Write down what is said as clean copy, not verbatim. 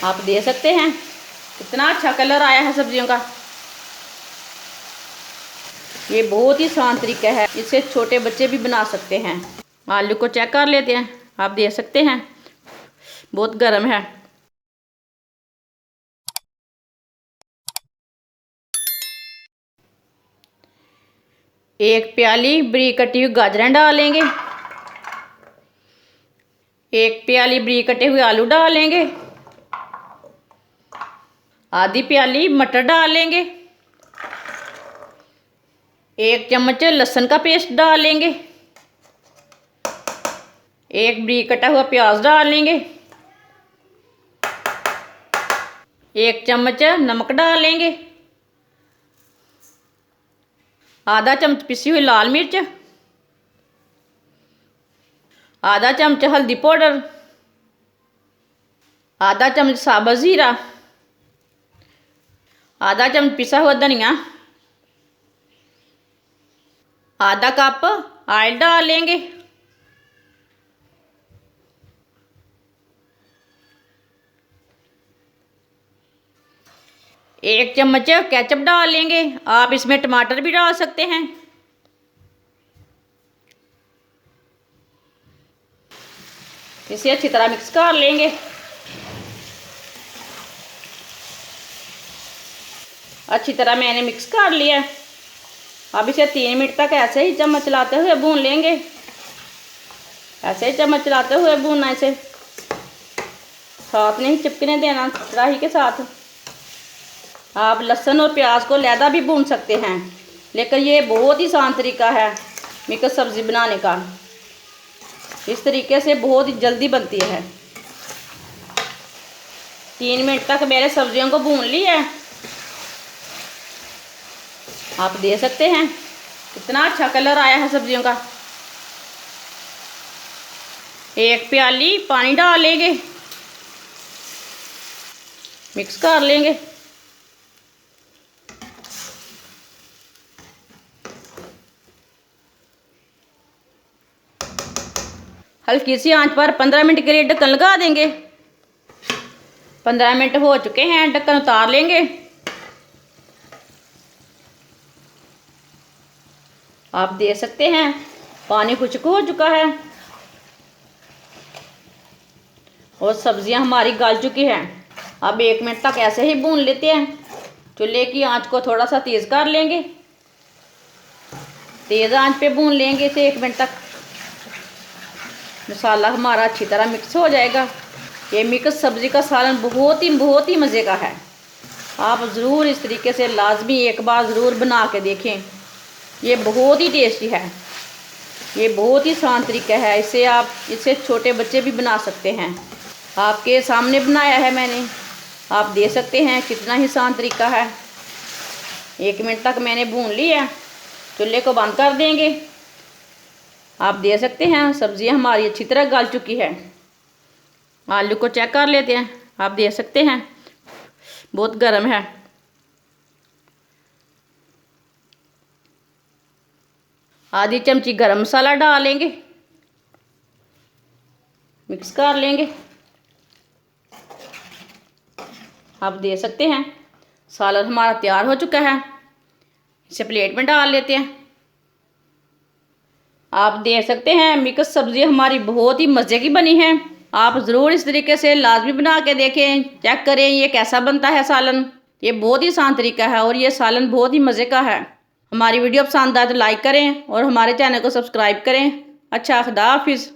आप दे सकते हैं कितना अच्छा कलर आया है सब्जियों का। ये बहुत ही आसान तरीका है, इसे छोटे बच्चे भी बना सकते हैं। आलू को चेक कर लेते हैं। आप दे सकते हैं बहुत गर्म है। एक प्याली बरीक कटी हुई गाजरें डालेंगे। एक प्याली बरीक कटे हुए आलू डालेंगे। आधी प्याली मटर डालेंगे। एक चम्मच लहसुन का पेस्ट डालेंगे। एक बरीक कटा हुआ प्याज डालेंगे। एक चम्मच नमक डालेंगे। आधा चम्मच पिसी हुई लाल मिर्च। आधा चम्मच हल्दी पाउडर। आधा चम्मच साबुत जीरा। आधा चम्मच पिसा हुआ धनिया। आधा कप ऑयल डालेंगे। एक चम्मच केचप डालेंगे। आप इसमें टमाटर भी डाल सकते हैं। इसे अच्छी तरह मिक्स कर लेंगे। अच्छी तरह मैंने मिक्स कर लिया। अब इसे 3 मिनट तक ऐसे ही चम्मच चलाते हुए भून लेंगे। ऐसे ही चम्मच चलाते हुए भूनना, इसे साथ नहीं चिपकने देना कढ़ाई के साथ। आप लहसुन और प्याज को लहदा भी भून सकते हैं, लेकिन ये बहुत ही आसान तरीका है मिक्स सब्ज़ी बनाने का। इस तरीके से बहुत ही जल्दी बनती है। 3 मिनट तक मैंने सब्जियों को भून लिया है। आप दे सकते हैं कितना अच्छा कलर आया है सब्जियों का। एक प्याली पानी डालेंगे, मिक्स कर लेंगे। हल्की सी आंच पर 15 मिनट के लिए ढक्कन लगा देंगे। 15 मिनट हो चुके हैं, ढक्कन उतार लेंगे। आप दे सकते हैं पानी खुश्क हो चुका है और सब्जियां हमारी गल चुकी हैं। अब 1 मिनट तक ऐसे ही भून लेते हैं। चूल्हे की आंच को थोड़ा सा तेज़ कर लेंगे। तेज़ आंच पे भून लेंगे इसे 1 मिनट तक। मसाला हमारा अच्छी तरह मिक्स हो जाएगा। ये मिक्स सब्ज़ी का सालन बहुत ही मज़े का है। आप ज़रूर इस तरीके से लाजमी एक बार ज़रूर बना के देखें। ये बहुत ही टेस्टी है। ये बहुत ही आसान तरीका है, इसे छोटे बच्चे भी बना सकते हैं। आपके सामने बनाया है मैंने। आप दे सकते हैं कितना ही आसान तरीका है। 1 मिनट तक मैंने भून लिया। चूल्हे को बंद कर देंगे। आप दे सकते हैं सब्ज़ी हमारी अच्छी तरह गल चुकी है। आलू को चेक कर लेते हैं। आप दे सकते हैं बहुत गर्म है। आधी चमची गरम मसाला डालेंगे, मिक्स कर लेंगे। आप दे सकते हैं सालन हमारा तैयार हो चुका है। इसे प्लेट में डाल लेते हैं। आप दे सकते हैं मिक्स सब्ज़ी हमारी बहुत ही मज़े की बनी है। आप ज़रूर इस तरीके से लाजमी बना के देखें, चेक करें ये कैसा बनता है सालन। ये बहुत ही आसान तरीका है और ये सालन बहुत ही मज़े का है। हमारी वीडियो पसंद आए तो लाइक करें और हमारे चैनल को सब्सक्राइब करें। अच्छा, खुदा हाफिज़।